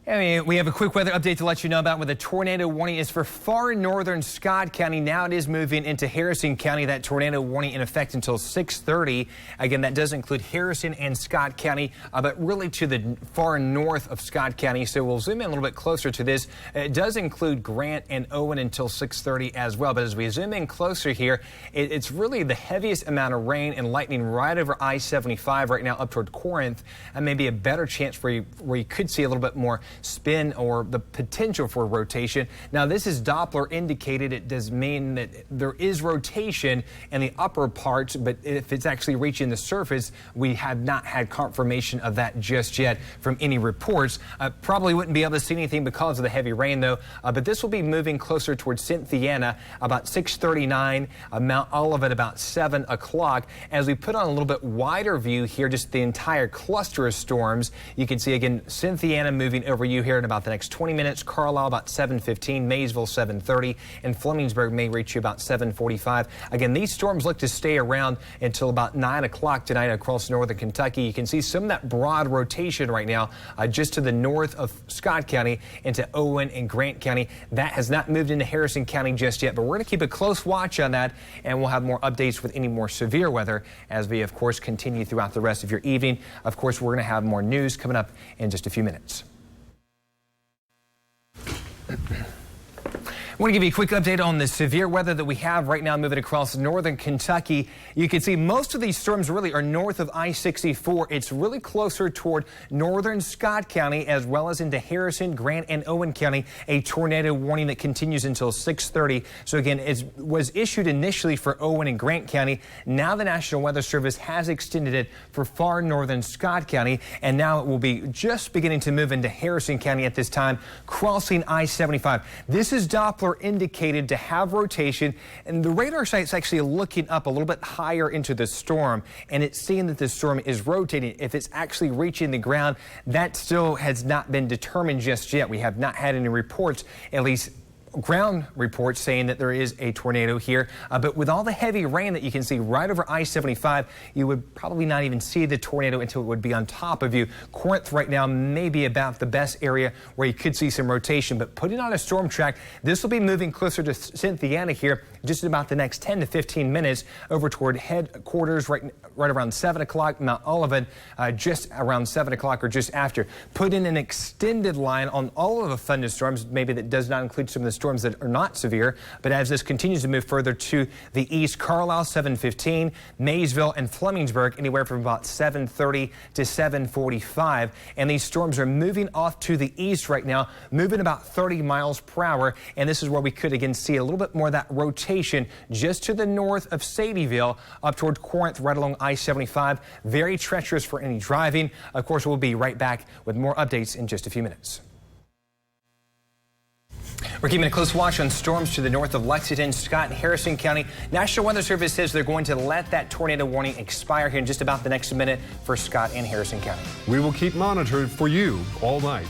We have a quick weather update to let you know about where the tornado warning is for far northern Scott County. Now it is moving into Harrison County. That tornado warning in effect until 6:30. Again, that does include Harrison and Scott County, but really to the far north of Scott County. So we'll zoom in a little bit closer to this. It does include Grant and Owen until 6:30 as well. But as we zoom in closer here, it's really the heaviest amount of rain and lightning right over I-75 right now up toward Corinth, and maybe a better chance where you could see a little bit more spin or the potential for rotation. Now this is Doppler indicated. It does mean that there is rotation in the upper parts, but if it's actually reaching the surface, we have not had confirmation of that just yet from any reports. Probably wouldn't be able to see anything because of the heavy rain though, but this will be moving closer towards Cynthiana about 6:39, Mount Olivet about 7 o'clock. As we put on a little bit wider view here, just the entire cluster of storms, you can see again Cynthiana moving over you here in about the next 20 minutes. Carlisle about 7:15, Maysville 7:30, and Flemingsburg may reach you about 7:45. Again, these storms look to stay around until about 9 o'clock tonight across northern Kentucky. You can see some of that broad rotation right now just to the north of Scott County into Owen and Grant County. That has not moved into Harrison County just yet, but we're going to keep a close watch on that, and we'll have more updates with any more severe weather as we, of course, continue throughout the rest of your evening. Of course, we're going to have more news coming up in just a few minutes. I want to give you a quick update on the severe weather that we have right now moving across northern Kentucky. You can see most of these storms really are north of I-64. It's really closer toward northern Scott County as well as into Harrison, Grant, and Owen County. A tornado warning that continues until 6:30. So again, it was issued initially for Owen and Grant County. Now the National Weather Service has extended it for far northern Scott County, and now it will be just beginning to move into Harrison County at this time, crossing I-75. This is Doppler indicated to have rotation, and the radar site's actually looking up a little bit higher into the storm, and it's seeing that the storm is rotating. If it's actually reaching the ground, that still has not been determined just yet. We have not had any reports, at least ground reports, saying that there is a tornado here, but with all the heavy rain that you can see right over I-75, you would probably not even see the tornado until it would be on top of you. Corinth right now may be about the best area where you could see some rotation, but putting on a storm track, this will be moving closer to Cynthiana here just in about the next 10 to 15 minutes over toward headquarters right around 7 o'clock, Mount Olivet just around 7 o'clock or just after. Put in an extended line on all of the thunderstorms, maybe that does not include some of the storms that are not severe, but as this continues to move further to the east, Carlisle 7:15, Maysville and Flemingsburg anywhere from about 7:30 to 7:45, and these storms are moving off to the east right now, moving about 30 miles per hour, and this is where we could again see a little bit more of that rotation just to the north of Sadieville up toward Corinth right along I-75. Very treacherous for any driving. Of course, we'll be right back with more updates in just a few minutes. We're keeping a close watch on storms to the north of Lexington, Scott, and Harrison County. National Weather Service says they're going to let that tornado warning expire here in just about the next minute for Scott and Harrison County. We will keep monitoring for you all night.